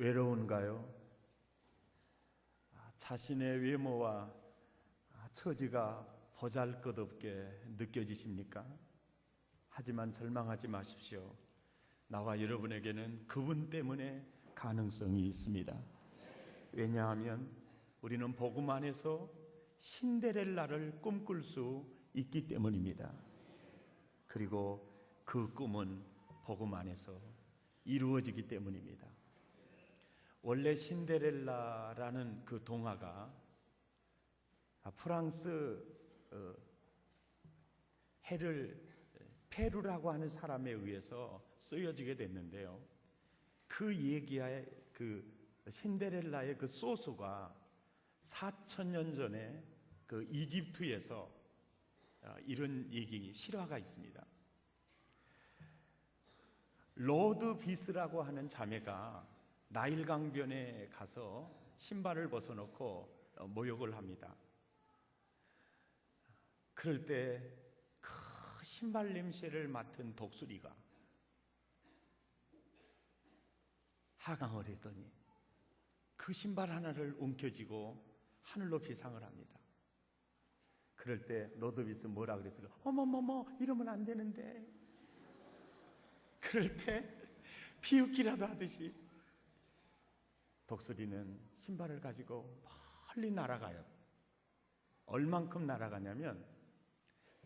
외로운가요? 자신의 외모와 처지가 보잘것없게 느껴지십니까? 하지만 절망하지 마십시오. 나와 여러분에게는 그분 때문에 가능성이 있습니다. 왜냐하면 우리는 복음 안에서 신데렐라를 꿈꿀 수 있기 때문입니다. 그리고 그 꿈은 복음 안에서 이루어지기 때문입니다. 원래 신데렐라라는 그 동화가 프랑스 페루라고 하는 사람에 의해서 쓰여지게 됐는데요. 그 얘기의 그 신데렐라의 그 소스가 4,000년 전에 그 이집트에서 이런 얘기 실화가 있습니다. 로드 비스라고 하는 자매가 나일 강변에 가서 신발을 벗어놓고 모욕을 합니다. 그럴 때 그 신발 냄새를 맡은 독수리가 하강을 했더니 그 신발 하나를 움켜쥐고 하늘로 비상을 합니다. 그럴 때 로드비스 뭐라 그랬어요? 어머머머, 이러면 안 되는데. 그럴 때 피웃기라도 하듯이 독수리는 신발을 가지고 멀리 날아가요. 얼만큼 날아가냐면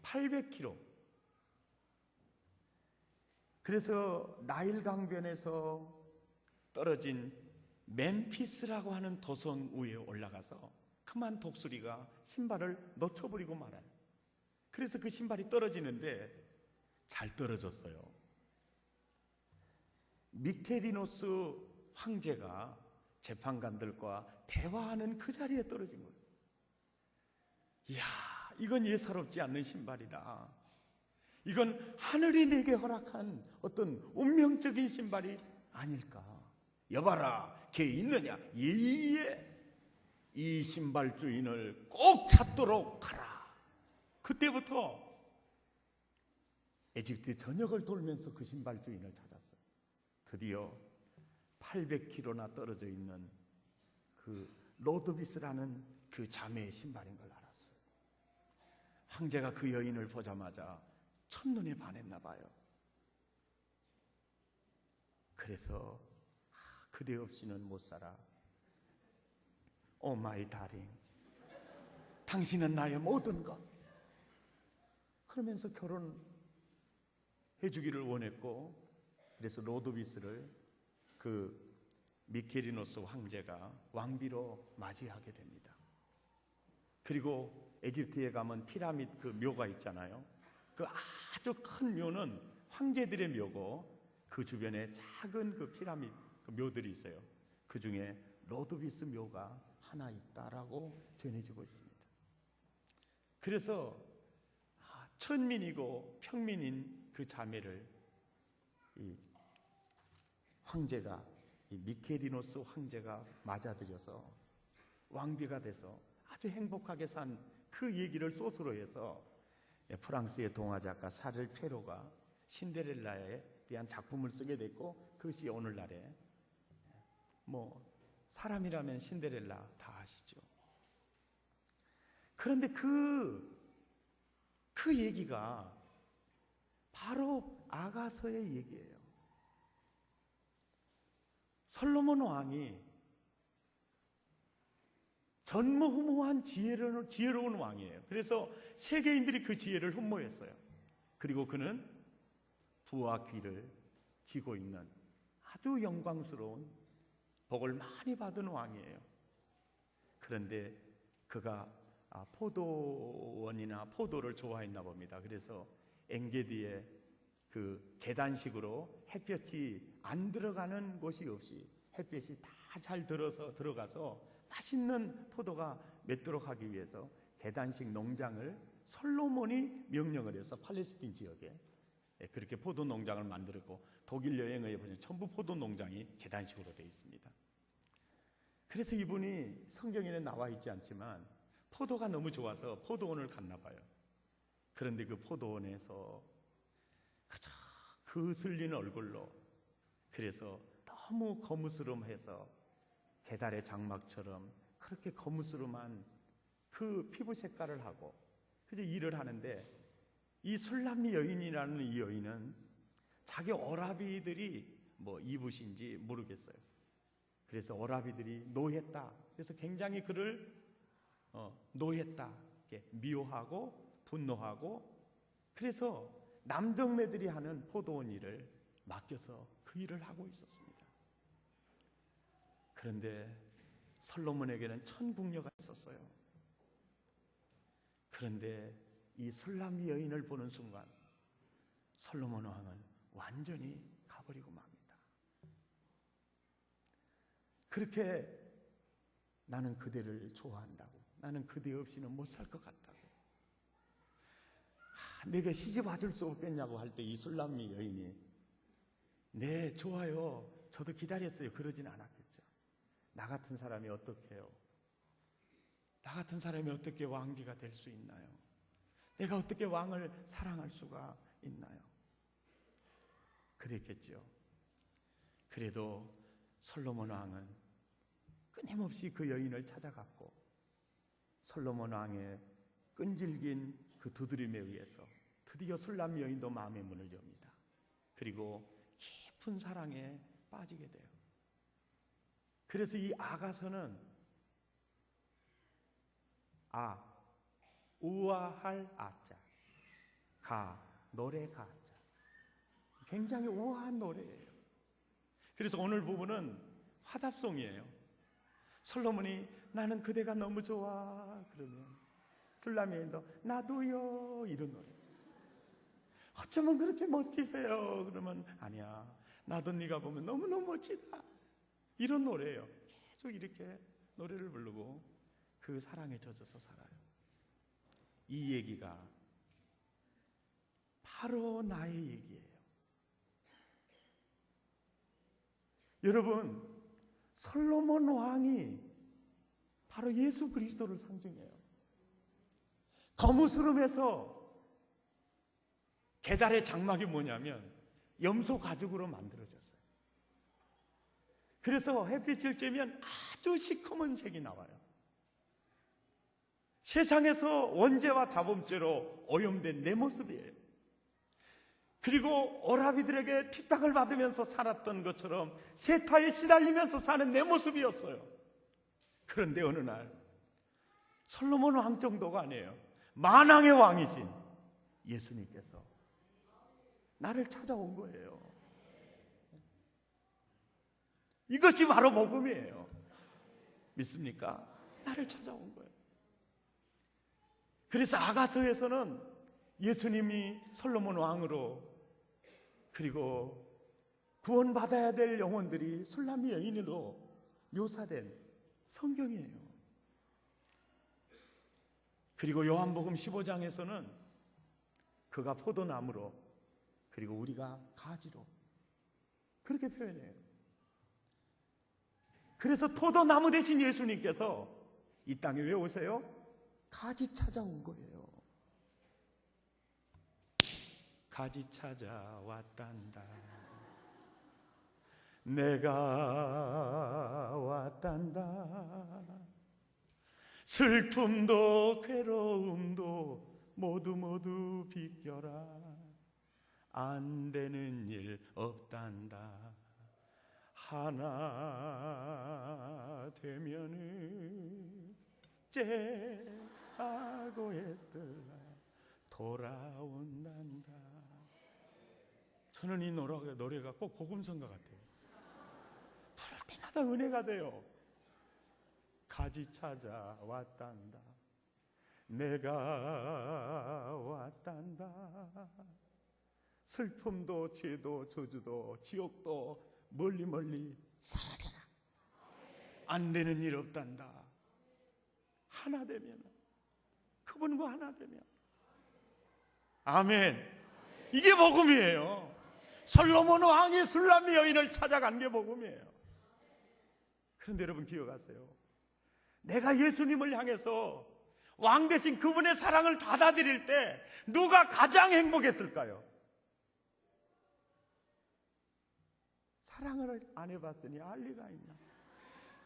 800km. 그래서 나일 강변에서 떨어진 멤피스라고 하는 도성 위에 올라가서 그만 독수리가 신발을 놓쳐버리고 말아요. 그래서 그 신발이 떨어지는데 잘 떨어졌어요. 미케리노스 황제가 재판관들과 대화하는 그 자리에 떨어진 거예요. 이야, 이건 예사롭지 않는 신발이다. 이건 하늘이 내게 허락한 어떤 운명적인 신발이 아닐까. 여봐라, 걔 있느냐? 예예. 이 신발 주인을 꼭 찾도록 하라. 그때부터 에집트 전역을 돌면서 그 신발 주인을 찾았어요. 드디어 800km나 떨어져 있는 그 로드비스라는 그 자매의 신발인 걸 알았어요. 황제가 그 여인을 보자마자 첫눈에 반했나 봐요. 그래서 그대 없이는 못 살아. 오 마이 다링, 당신은 나의 모든 것. 그러면서 결혼해 주기를 원했고, 그래서 로드비스를 그 미케리노스 황제가 왕비로 맞이하게 됩니다. 그리고 에집트에 가면 피라미드 그 묘가 있잖아요. 그 아주 큰 묘는 황제들의 묘고, 그 주변에 작은 그 피라미드 그 묘들이 있어요. 그 중에 로드비스 묘가 하나 있다라고 전해지고 있습니다. 그래서 천민이고 평민인 그 자매를 이 황제가, 이 미케리노스 황제가 맞아들여서 왕비가 돼서 아주 행복하게 산 그 얘기를 소스로 해서 프랑스의 동화작가 샤를 페로가 신데렐라에 대한 작품을 쓰게 됐고, 그것이 오늘날에 뭐 사람이라면 신데렐라 다 아시죠. 그런데 그 얘기가 바로 아가서의 얘기예요. 솔로몬 왕이 전무후무한 지혜로운 왕이에요. 그래서 세계인들이 그 지혜를 흠모했어요. 그리고 그는 부와 귀를 쥐고 있는 아주 영광스러운 복을 많이 받은 왕이에요. 그런데 그가 포도원이나 포도를 좋아했나 봅니다. 그래서 엥게디에 그 계단식으로 햇볕이 안 들어가는 곳이 없이 햇볕이 다 잘 들어가서 맛있는 포도가 맺도록 하기 위해서 계단식 농장을 솔로몬이 명령을 해서 팔레스틴 지역에 그렇게 포도 농장을 만들었고, 독일 여행에 보면 전부 포도 농장이 계단식으로 되어 있습니다. 그래서 이분이 성경에는 나와 있지 않지만 포도가 너무 좋아서 포도원을 갔나 봐요. 그런데 그 포도원에서 그저 그슬린 얼굴로, 그래서 너무 거무스름해서 계달의 장막처럼 그렇게 거무스름한 그 피부 색깔을 하고 그저 일을 하는데, 이 술람미 여인이라는 이 여인은 자기 어라비들이 뭐 이붓인지 모르겠어요. 그래서 어라비들이 노했다. 그래서 굉장히 그를 노했다. 이렇게 미워하고 분노하고, 그래서 남정네들이 하는 포도원 일을 맡겨서 그 일을 하고 있었습니다. 그런데 솔로몬에게는 천궁녀가 있었어요. 그런데 이 술람미 여인을 보는 순간 솔로몬 왕은 완전히 가버리고 맙니다. 그렇게 나는 그대를 좋아한다고, 나는 그대 없이는 못 살 것 같다고, 내게 시집 와줄 수 없겠냐고 할 때 이 술람미 여인이 네 좋아요, 저도 기다렸어요, 그러진 않았겠죠. 나 같은 사람이 어떻게 해요? 나 같은 사람이 어떻게 왕비가 될 수 있나요? 내가 어떻게 왕을 사랑할 수가 있나요? 그랬겠죠. 그래도 솔로몬 왕은 끊임없이 그 여인을 찾아갔고, 솔로몬 왕의 끈질긴 그 두드림에 의해서 드디어 술람 여인도 마음의 문을 엽니다. 그리고 깊은 사랑에 빠지게 돼요. 그래서 이 아가서는 우아할 아자, 노래 가자, 굉장히 우아한 노래예요. 그래서 오늘 부분은 화답송이에요. 솔로몬이 나는 그대가 너무 좋아 그러면 술람 여인도 나도요 이런 노래. 어쩌면 그렇게 멋지세요 그러면 아니야, 나도 네가 보면 너무너무 멋지다 이런 노래예요. 계속 이렇게 노래를 부르고 그 사랑에 젖어서 살아요. 이 얘기가 바로 나의 얘기예요. 여러분, 솔로몬 왕이 바로 예수 그리스도를 상징해요. 거무스름해서 계달의 장막이 뭐냐면 염소 가죽으로 만들어졌어요. 그래서 햇빛을 쬐면 아주 시커먼 색이 나와요. 세상에서 원죄와 자범죄로 오염된 내 모습이에요. 그리고 오라비들에게 핍박을 받으면서 살았던 것처럼 세타에 시달리면서 사는 내 모습이었어요. 그런데 어느 날 솔로몬 왕 정도가 아니에요, 만왕의 왕이신 예수님께서 나를 찾아온 거예요. 이것이 바로 복음이에요. 믿습니까? 나를 찾아온 거예요. 그래서 아가서에서는 예수님이 솔로몬 왕으로, 그리고 구원받아야 될 영혼들이 술람미 여인으로 묘사된 성경이에요. 그리고 요한복음 15장에서는 그가 포도나무로, 그리고 우리가 가지로, 그렇게 표현해요. 그래서 포도나무 대신 예수님께서 이 땅에 왜 오세요? 가지 찾아온 거예요. 가지 찾아왔단다. 내가 왔단다. 슬픔도 괴로움도 모두 비껴라. 안 되는 일 없단다. 하나 되면은 째하고 했더라 돌아온단다. 저는 이 노래가 꼭 복음성가 같아요. 부를 때마다 은혜가 돼요. 가지 찾아왔단다. 내가 왔단다. 슬픔도 죄도 저주도 지옥도 멀리 사라져라. 안 되는 일 없단다. 하나 되면, 그분과 하나 되면. 아멘. 이게 복음이에요. 솔로몬 왕이 술람미 여인을 찾아간 게 복음이에요. 그런데 여러분 기억하세요. 내가 예수님을 향해서 왕 대신 그분의 사랑을 받아들일 때 누가 가장 행복했을까요? 사랑을 안 해봤으니 알 리가 있나?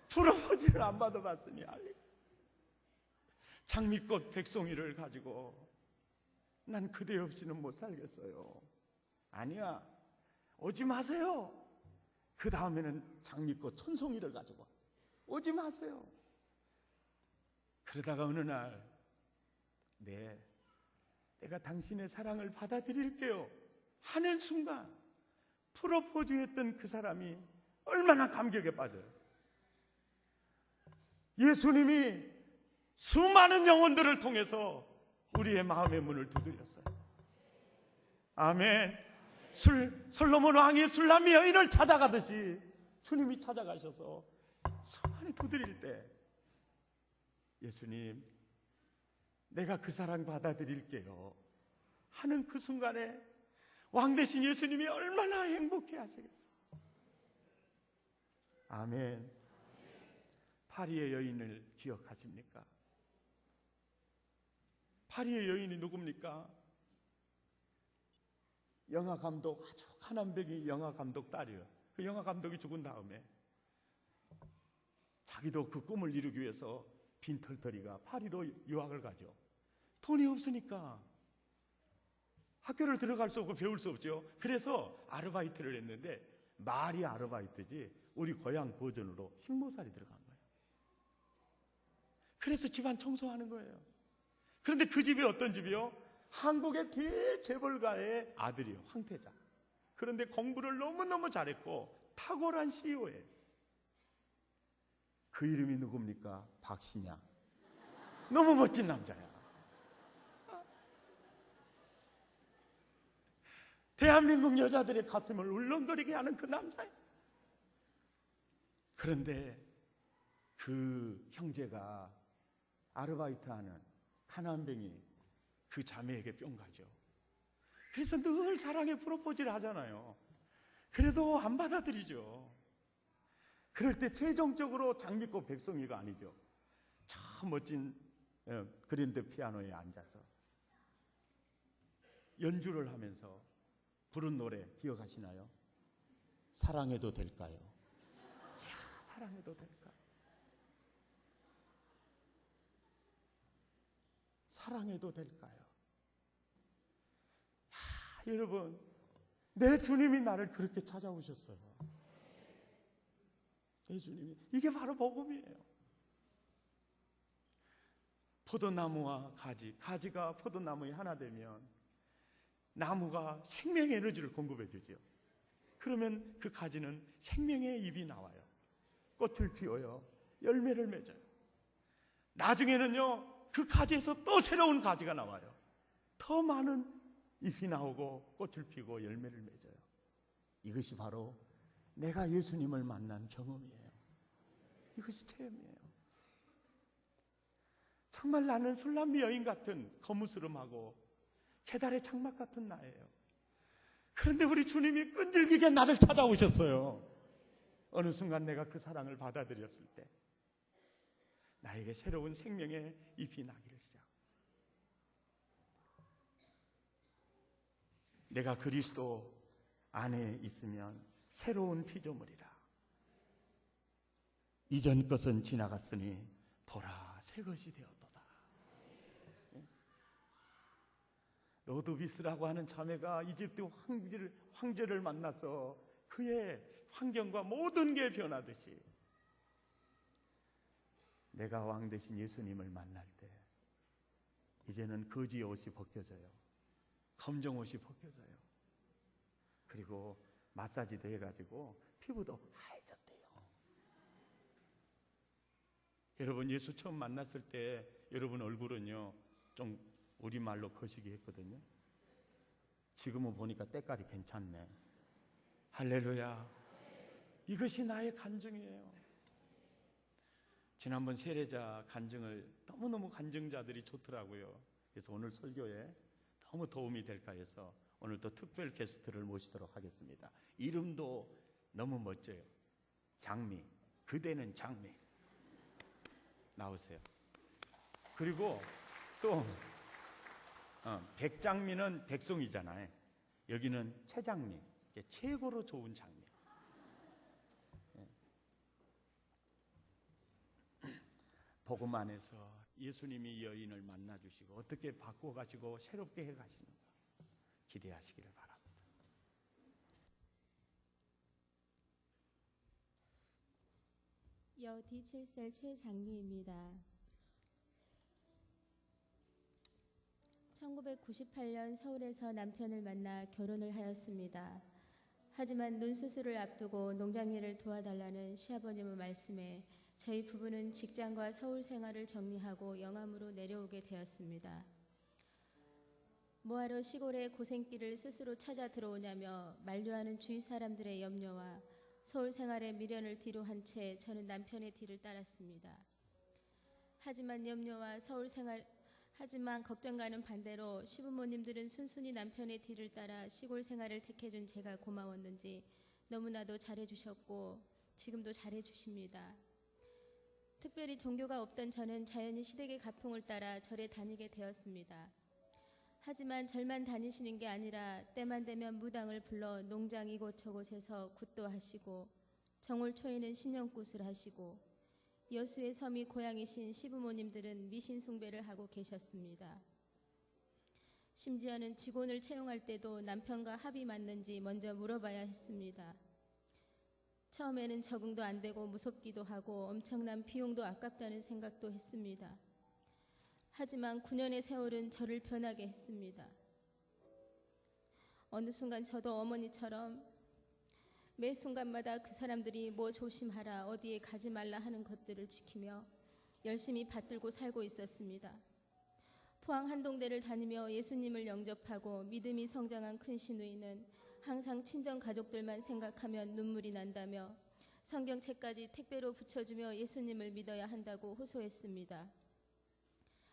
프로포즈를 안 받아봤으니 알 리가. 장미꽃 백송이를 가지고 난 그대 없이는 못 살겠어요. 아니야, 오지 마세요. 그 다음에는 장미꽃 천송이를 가지고 오지 마세요. 그러다가 어느 날 내가 당신의 사랑을 받아들일게요 하는 순간 프로포즈했던 그 사람이 얼마나 감격에 빠져요. 예수님이 수많은 영혼들을 통해서 우리의 마음의 문을 두드렸어요. 아멘. 솔로몬 왕이 술람미 여인을 찾아가듯이 주님이 찾아가셔서 수많이 두드릴 때 예수님, 내가 그 사랑 받아들일게요 하는 그 순간에 왕 대신 예수님이 얼마나 행복해 하시겠어요. 아멘. 파리의 여인을 기억하십니까? 파리의 여인이 누굽니까? 영화감독, 아주 가난뱅이 영화감독 딸이에요. 그 영화감독이 죽은 다음에 자기도 그 꿈을 이루기 위해서 빈털터리가 파리로 유학을 가죠. 돈이 없으니까 학교를 들어갈 수 없고 배울 수 없죠. 그래서 아르바이트를 했는데 말이 아르바이트지 우리 고향 버전으로 식모살이 들어간 거예요. 그래서 집안 청소하는 거예요. 그런데 그 집이 어떤 집이요? 한국의 대재벌가의 아들이요, 황태자. 그런데 공부를 너무너무 잘했고 탁월한 CEO예요. 그 이름이 누굽니까? 박신양. 너무 멋진 남자야. 대한민국 여자들의 가슴을 울렁거리게 하는 그 남자예요. 그런데 그 형제가 아르바이트하는 가난뱅이 그 자매에게 뿅 가죠. 그래서 늘 사랑의 프로포즈를 하잖아요. 그래도 안 받아들이죠. 그럴 때 최종적으로 장미꽃 백송이가 아니죠. 참 멋진 그랜드 피아노에 앉아서 연주를 하면서 부른 노래 기억하시나요? 사랑해도 될까요? 야, 사랑해도 될까? 사랑해도 될까요? 야, 여러분, 내 주님이 나를 그렇게 찾아오셨어요. 내 주님이. 이게 바로 복음이에요. 포도나무와 가지가 포도나무에 하나 되면 나무가 생명의 에너지를 공급해 주죠. 그러면 그 가지는 생명의 잎이 나와요. 꽃을 피워요. 열매를 맺어요. 나중에는요, 그 가지에서 또 새로운 가지가 나와요. 더 많은 잎이 나오고 꽃을 피고 열매를 맺어요. 이것이 바로 내가 예수님을 만난 경험이에요. 이것이 체험이에요. 정말 나는 술람미 여인 같은 거무스름하고 계달의 장막 같은 나예요. 그런데 우리 주님이 끈질기게 나를 찾아오셨어요. 어느 순간 내가 그 사랑을 받아들였을 때 나에게 새로운 생명의 잎이 나기를 시작. 내가 그리스도 안에 있으면 새로운 피조물이라. 이전 것은 지나갔으니 보라 새 것이 되었도다. 로드비스라고 하는 자매가 이집트 황제를 만나서 그의 환경과 모든 게 변하듯이 내가 왕 대신 예수님을 만날 때 이제는 거지의 옷이 벗겨져요. 검정 옷이 벗겨져요. 그리고 마사지도 해가지고 피부도 하얘졌대요. 여러분, 예수 처음 만났을 때 여러분 얼굴은요 좀 우리말로 거시기 했거든요. 지금은 보니까 때깔이 괜찮네. 할렐루야. 이것이 나의 간증이에요. 지난번 세례자 간증을 너무너무 간증자들이 좋더라고요. 그래서 오늘 설교에 너무 도움이 될까 해서 오늘 또 특별 게스트를 모시도록 하겠습니다. 이름도 너무 멋져요. 장미. 그대는 장미. 나오세요. 그리고 또 백장미는 백송이잖아요. 여기는 최장미. 최고로 좋은 장미. 복음 안에서 예수님이 여인을 만나주시고 어떻게 바꿔가지고 새롭게 해가시는가 기대하시기를 바랍니다. 여 D7셀 최장미입니다. 1998년 서울에서 남편을 만나 결혼을 하였습니다. 하지만 눈 수술을 앞두고 농장 일을 도와달라는 시아버님의 말씀에 저희 부부는 직장과 서울 생활을 정리하고 영암으로 내려오게 되었습니다. 뭐하러 시골의 고생길을 스스로 찾아 들어오냐며 만류하는 주위 사람들의 염려와 서울 생활의 미련을 뒤로 한 채 저는 남편의 뒤를 따랐습니다. 하지만 걱정과는 반대로 시부모님들은 순순히 남편의 뒤를 따라 시골 생활을 택해준 제가 고마웠는지 너무나도 잘해주셨고 지금도 잘해주십니다. 특별히 종교가 없던 저는 자연히 시댁의 가풍을 따라 절에 다니게 되었습니다. 하지만 절만 다니시는 게 아니라 때만 되면 무당을 불러 농장 이곳저곳에서 굿도 하시고 정월 초에는 신년굿을 하시고 여수의 섬이 고향이신 시부모님들은 미신 숭배를 하고 계셨습니다. 심지어는 직원을 채용할 때도 남편과 합이 맞는지 먼저 물어봐야 했습니다. 처음에는 적응도 안 되고 무섭기도 하고 엄청난 비용도 아깝다는 생각도 했습니다. 하지만 9년의 세월은 저를 변하게 했습니다. 어느 순간 저도 어머니처럼 매 순간마다 그 사람들이 뭐 조심하라, 어디에 가지 말라 하는 것들을 지키며 열심히 받들고 살고 있었습니다. 포항 한동대를 다니며 예수님을 영접하고 믿음이 성장한 큰 시누이는 항상 친정 가족들만 생각하면 눈물이 난다며 성경책까지 택배로 붙여주며 예수님을 믿어야 한다고 호소했습니다.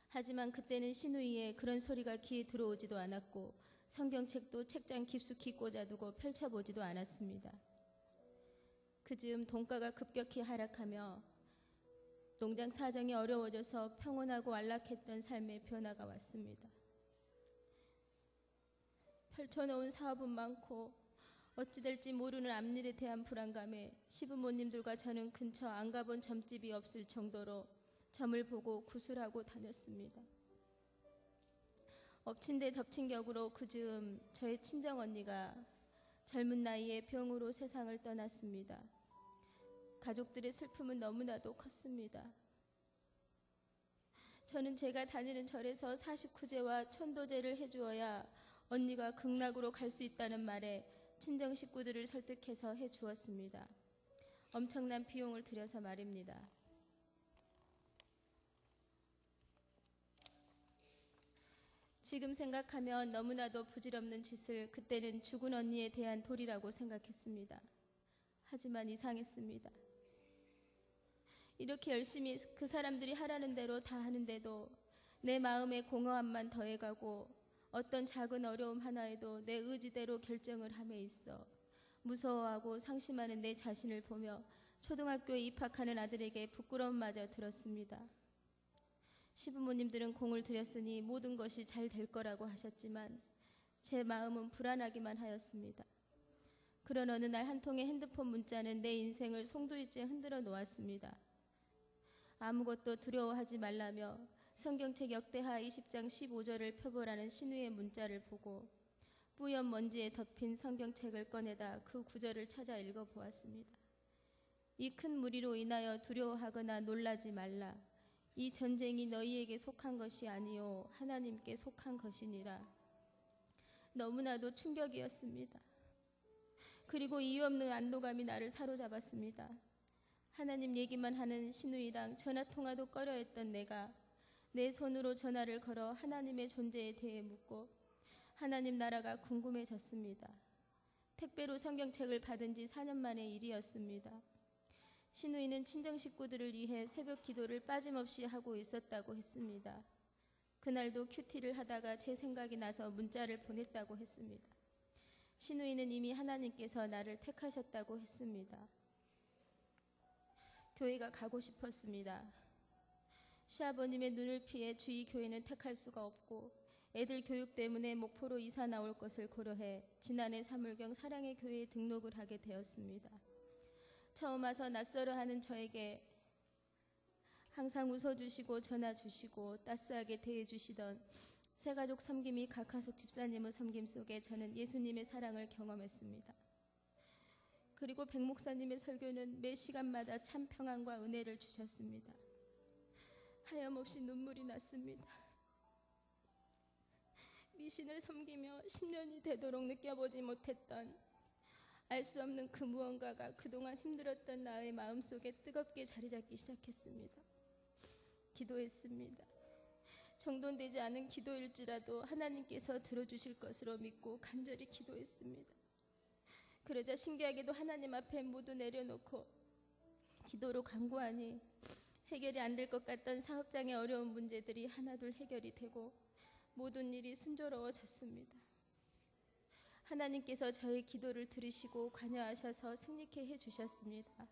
하지만 그때는 시누이의 그런 소리가 귀에 들어오지도 않았고 성경책도 책장 깊숙이 꽂아두고 펼쳐보지도 않았습니다. 그즈음 돈가가 급격히 하락하며 농장 사정이 어려워져서 평온하고 안락했던 삶의 변화가 왔습니다. 펼쳐놓은 사업은 많고 어찌 될지 모르는 앞일에 대한 불안감에 시부모님들과 저는 근처 안 가본 점집이 없을 정도로 점을 보고 구슬하고 다녔습니다. 엎친 데 덮친 격으로 그즈음 저의 친정언니가 젊은 나이에 병으로 세상을 떠났습니다. 가족들의 슬픔은 너무나도 컸습니다. 저는 제가 다니는 절에서 49제와 천도제를 해주어야 언니가 극락으로 갈 수 있다는 말에 친정 식구들을 설득해서 해주었습니다. 엄청난 비용을 들여서 말입니다. 지금 생각하면 너무나도 부질없는 짓을 그때는 죽은 언니에 대한 도리라고 생각했습니다. 하지만 이상했습니다. 이렇게 열심히 그 사람들이 하라는 대로 다 하는데도 내 마음의 공허함만 더해가고 어떤 작은 어려움 하나에도 내 의지대로 결정을 함에 있어 무서워하고 상심하는 내 자신을 보며 초등학교에 입학하는 아들에게 부끄러움마저 들었습니다. 시부모님들은 공을 들였으니 모든 것이 잘 될 거라고 하셨지만 제 마음은 불안하기만 하였습니다. 그런 어느 날 한 통의 핸드폰 문자는 내 인생을 송두리째 흔들어 놓았습니다. 아무것도 두려워하지 말라며 성경책 역대하 20장 15절을 펴보라는 신우의 문자를 보고 뿌연 먼지에 덮인 성경책을 꺼내다 그 구절을 찾아 읽어보았습니다. 이 큰 무리로 인하여 두려워하거나 놀라지 말라. 이 전쟁이 너희에게 속한 것이 아니요 하나님께 속한 것이니라. 너무나도 충격이었습니다. 그리고 이유 없는 안도감이 나를 사로잡았습니다. 하나님 얘기만 하는 시누이랑 전화통화도 꺼려했던 내가 내 손으로 전화를 걸어 하나님의 존재에 대해 묻고 하나님 나라가 궁금해졌습니다. 택배로 성경책을 받은 지 4년 만의 일이었습니다. 시누이는 친정 식구들을 위해 새벽 기도를 빠짐없이 하고 있었다고 했습니다. 그날도 큐티를 하다가 제 생각이 나서 문자를 보냈다고 했습니다. 시누이는 이미 하나님께서 나를 택하셨다고 했습니다. 교회가 가고 싶었습니다. 시아버님의 눈을 피해 주위 교회는 택할 수가 없고 애들 교육 때문에 목포로 이사 나올 것을 고려해 지난해 3월경 사랑의 교회에 등록을 하게 되었습니다. 처음 와서 낯설어하는 저에게 항상 웃어주시고 전화주시고 따스하게 대해주시던 새가족 섬김이 각하숙 집사님의 섬김 속에 저는 예수님의 사랑을 경험했습니다. 그리고 백 목사님의 설교는 매 시간마다 참 평안과 은혜를 주셨습니다. 하염없이 눈물이 났습니다. 미신을 섬기며 10년이 되도록 느껴보지 못했던 알 수 없는 그 무언가가 그동안 힘들었던 나의 마음속에 뜨겁게 자리 잡기 시작했습니다. 기도했습니다. 정돈되지 않은 기도일지라도 하나님께서 들어주실 것으로 믿고 간절히 기도했습니다. 그러자 신기하게도 하나님 앞에 모두 내려놓고 기도로 간구하니 해결이 안 될 것 같던 사업장의 어려운 문제들이 하나둘 해결이 되고 모든 일이 순조로워졌습니다. 하나님께서 저의 기도를 들으시고 관여하셔서 승리케 해주셨습니다.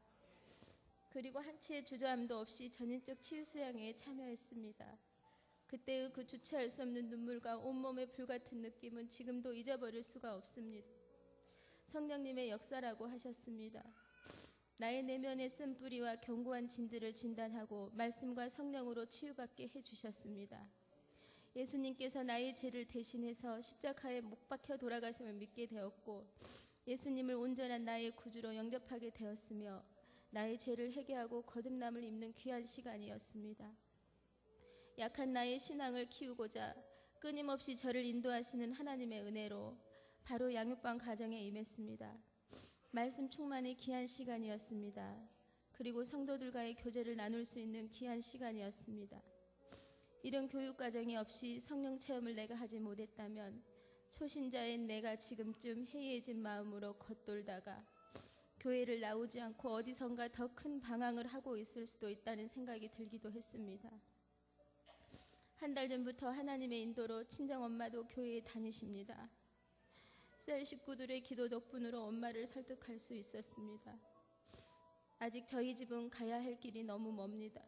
그리고 한치의 주저함도 없이 전인적 치유 수양회에 참여했습니다. 그때의 그 주체할 수 없는 눈물과 온몸의 불같은 느낌은 지금도 잊어버릴 수가 없습니다. 성령님의 역사라고 하셨습니다. 나의 내면의 쓴뿌리와 견고한 진들을 진단하고 말씀과 성령으로 치유받게 해주셨습니다. 예수님께서 나의 죄를 대신해서 십자가에 못 박혀 돌아가심을 믿게 되었고 예수님을 온전한 나의 구주로 영접하게 되었으며 나의 죄를 회개하고 거듭남을 입는 귀한 시간이었습니다. 약한 나의 신앙을 키우고자 끊임없이 저를 인도하시는 하나님의 은혜로 바로 양육반 가정에 임했습니다. 말씀 충만의 귀한 시간이었습니다. 그리고 성도들과의 교제를 나눌 수 있는 귀한 시간이었습니다. 이런 교육 과정이 없이 성령 체험을 내가 하지 못했다면 초신자인 내가 지금쯤 해이해진 마음으로 겉돌다가 교회를 나오지 않고 어디선가 더 큰 방황을 하고 있을 수도 있다는 생각이 들기도 했습니다. 한 달 전부터 하나님의 인도로 친정엄마도 교회에 다니십니다. 셀 식구들의 기도 덕분으로 엄마를 설득할 수 있었습니다. 아직 저희 집은 가야 할 길이 너무 멉니다.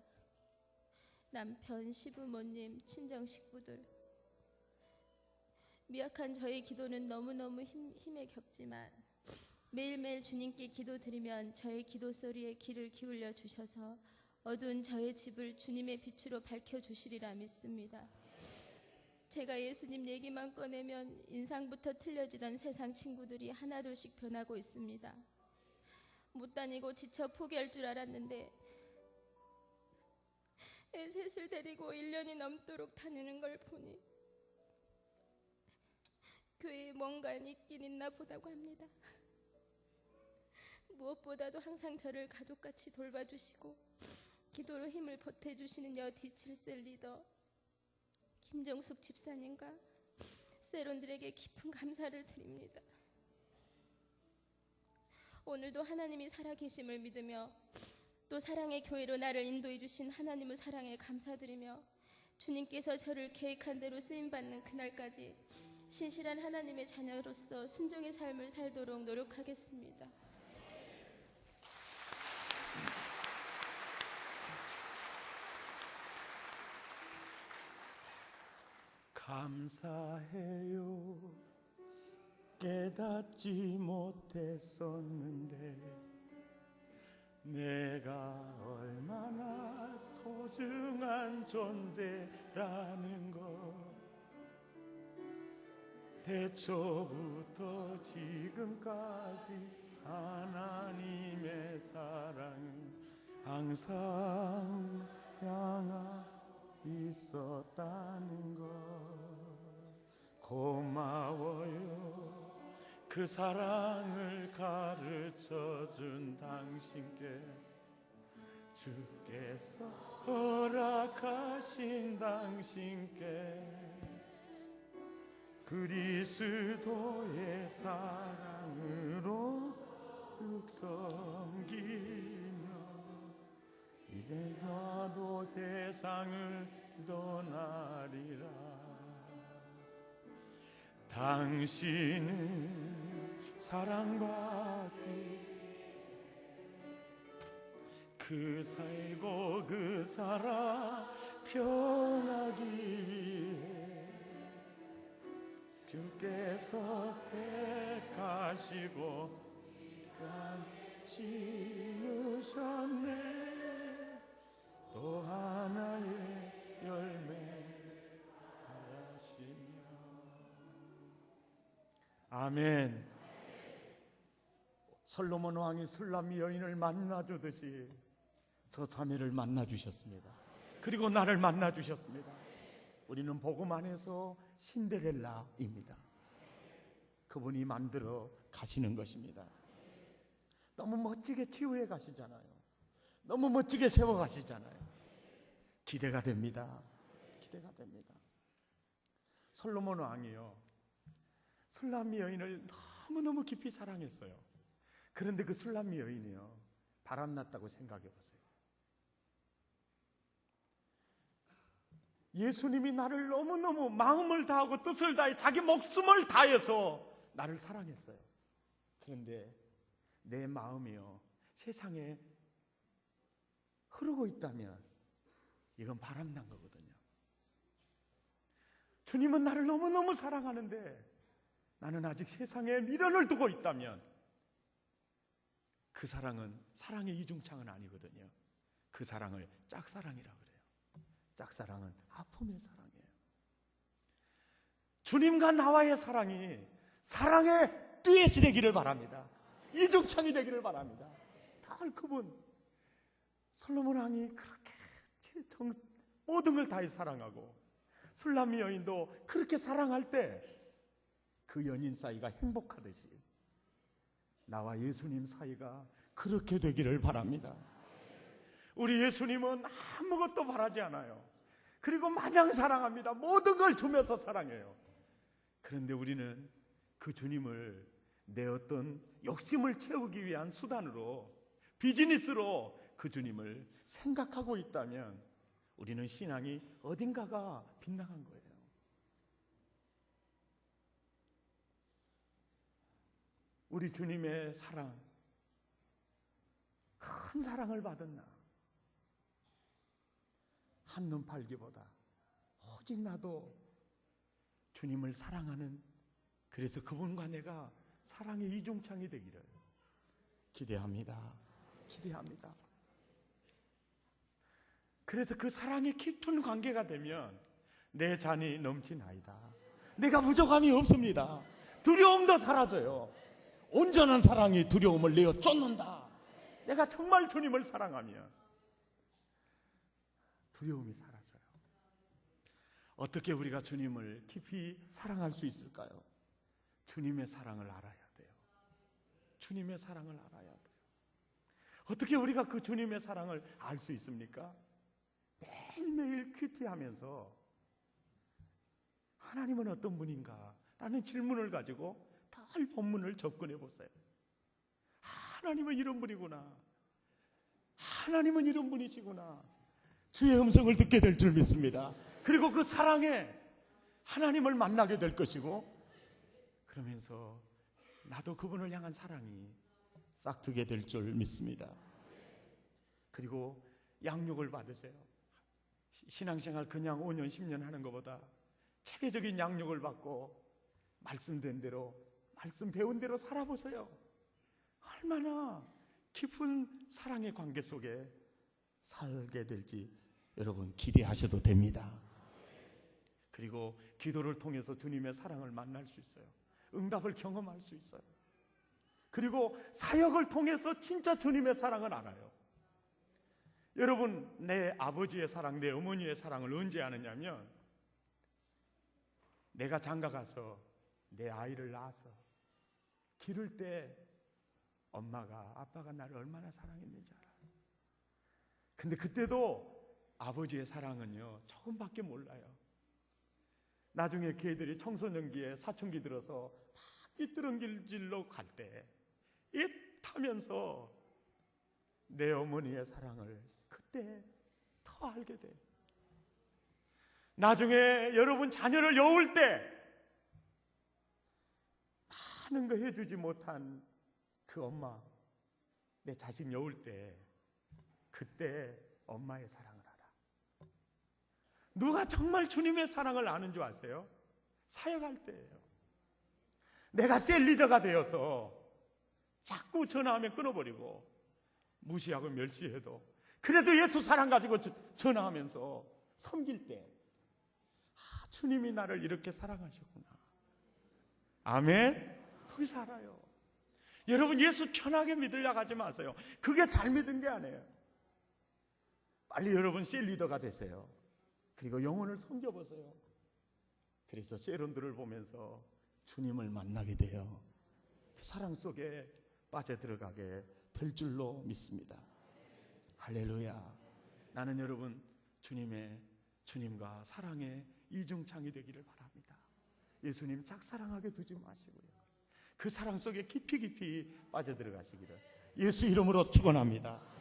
남편, 시부모님, 친정 식구들. 미약한 저의 기도는 너무너무 힘에 겹지만 매일매일 주님께 기도드리면 저의 기도 소리에 귀를 기울여 주셔서 어두운 저의 집을 주님의 빛으로 밝혀주시리라 믿습니다. 제가 예수님 얘기만 꺼내면 인상부터 틀려지던 세상 친구들이 하나둘씩 변하고 있습니다. 못 다니고 지쳐 포기할 줄 알았는데 애 셋을 데리고 1년이 넘도록 다니는 걸 보니 교회에 뭔가 있긴 있나 보다고 합니다. 무엇보다도 항상 저를 가족같이 돌봐주시고 기도로 힘을 보태주시는 여-D7셀 리더 김정숙 집사님과 세론들에게 깊은 감사를 드립니다. 오늘도 하나님이 살아계심을 믿으며 또 사랑의 교회로 나를 인도해 주신 하나님의 사랑에 감사드리며 주님께서 저를 계획한 대로 쓰임받는 그날까지 신실한 하나님의 자녀로서 순종의 삶을 살도록 노력하겠습니다. 감사해요. 깨닫지 못했었는데 내가 얼마나 소중한 존재라는 것 태초부터 지금까지 하나님의 사랑은 항상 향하고 있었다는 것 고마워요. 그 사랑을 가르쳐준 당신께 주께서 허락하신 당신께 그리스도의 사랑으로 섬기며 이제 나도 세상을 떠나리라. 당신은 사랑받기 그 살고 그 사랑 변하기 위해 주께서 택하시고 지으셨네. 또한 아멘. 솔로몬 왕이 술람 여인을 만나주듯이 저 자매를 만나주셨습니다. 그리고 나를 만나주셨습니다. 우리는 복음 안에서 신데렐라입니다. 그분이 만들어 가시는 것입니다. 너무 멋지게 치유해 가시잖아요. 너무 멋지게 세워 가시잖아요. 기대가 됩니다. 기대가 됩니다. 솔로몬 왕이요, 술람 여인을 너무너무 깊이 사랑했어요. 그런데 그 술람 여인이요, 바람났다고 생각해 보세요. 예수님이 나를 너무너무 마음을 다하고 뜻을 다해 자기 목숨을 다해서 나를 사랑했어요. 그런데 내 마음이요, 세상에 흐르고 있다면 이건 바람난 거거든요. 주님은 나를 너무너무 사랑하는데 나는 아직 세상에 미련을 두고 있다면 그 사랑은 사랑의 이중창은 아니거든요. 그 사랑을 짝사랑이라고 그래요. 짝사랑은 아픔의 사랑이에요. 주님과 나와의 사랑이 사랑의 듀엣이 되기를 바랍니다. 이중창이 되기를 바랍니다. 다 그분 솔로몬 왕이 그렇게 모든 걸 다해 사랑하고 술람 여인도 그렇게 사랑할 때 그 연인 사이가 행복하듯이 나와 예수님 사이가 그렇게 되기를 바랍니다. 우리 예수님은 아무것도 바라지 않아요. 그리고 마냥 사랑합니다. 모든 걸 주면서 사랑해요. 그런데 우리는 그 주님을 내 어떤 욕심을 채우기 위한 수단으로, 비즈니스로 그 주님을 생각하고 있다면 우리는 신앙이 어딘가가 빗나간 거예요. 우리 주님의 사랑, 큰 사랑을 받은 나, 한눈 팔기보다 오직 나도 주님을 사랑하는, 그래서 그분과 내가 사랑의 이중창이 되기를 기대합니다. 기대합니다. 그래서 그 사랑의 깊은 관계가 되면 내 잔이 넘치나이다. 내가 부족함이 없습니다. 두려움도 사라져요. 온전한 사랑이 두려움을 내어 쫓는다. 내가 정말 주님을 사랑하면 두려움이 사라져요. 어떻게 우리가 주님을 깊이 사랑할 수 있을까요? 주님의 사랑을 알아야 돼요. 주님의 사랑을 알아야 돼요. 어떻게 우리가 그 주님의 사랑을 알 수 있습니까? 매일매일 큐티하면서 하나님은 어떤 분인가? 라는 질문을 가지고 달 본문을 접근해 보세요. 하나님은 이런 분이구나. 하나님은 이런 분이시구나. 주의 음성을 듣게 될 줄 믿습니다. 그리고 그 사랑에 하나님을 만나게 될 것이고, 그러면서 나도 그분을 향한 사랑이 싹트게 될 줄 믿습니다. 그리고 양육을 받으세요. 신앙생활 그냥 5년 10년 하는 것보다 체계적인 양육을 받고 말씀된 대로, 말씀 배운 대로 살아보세요. 얼마나 깊은 사랑의 관계 속에 살게 될지 여러분 기대하셔도 됩니다. 그리고 기도를 통해서 주님의 사랑을 만날 수 있어요. 응답을 경험할 수 있어요. 그리고 사역을 통해서 진짜 주님의 사랑을 알아요. 여러분, 내 아버지의 사랑, 내 어머니의 사랑을 언제 아느냐면, 내가 장가 가서 내 아이를 낳아서 기를 때 엄마가, 아빠가 나를 얼마나 사랑했는지 알아요. 근데 그때도 아버지의 사랑은요, 조금밖에 몰라요. 나중에 걔들이 청소년기에 사춘기 들어서 막 삐뚤어질로 갈 때 이 타면서 내 어머니의 사랑을 그때 더 알게 돼요. 나중에 여러분 자녀를 여울 때 많은 거 해주지 못한 그 엄마, 내 자식 여울 때 그때 엄마의 사랑을 알아. 누가 정말 주님의 사랑을 아는 줄 아세요? 사역할 때예요. 내가 셀리더가 되어서 자꾸 전화하면 끊어버리고 무시하고 멸시해도 그래도 예수 사랑 가지고 전화하면서 섬길 때, 주님이 나를 이렇게 사랑하셨구나. 아멘. 거기 살아요. 여러분, 예수 편하게 믿으려고 하지 마세요. 그게 잘 믿은 게 아니에요. 빨리 여러분 셀리더가 되세요. 그리고 영혼을 섬겨보세요. 그래서 세론들을 보면서 주님을 만나게 돼요. 그 사랑 속에 빠져들어가게 될 줄로 믿습니다. 할렐루야. 나는 여러분 주님과 사랑의 이중창이 되기를 바랍니다. 예수님 짝사랑하게 두지 마시고요, 그 사랑 속에 깊이 빠져들어가시기를 예수 이름으로 축원합니다.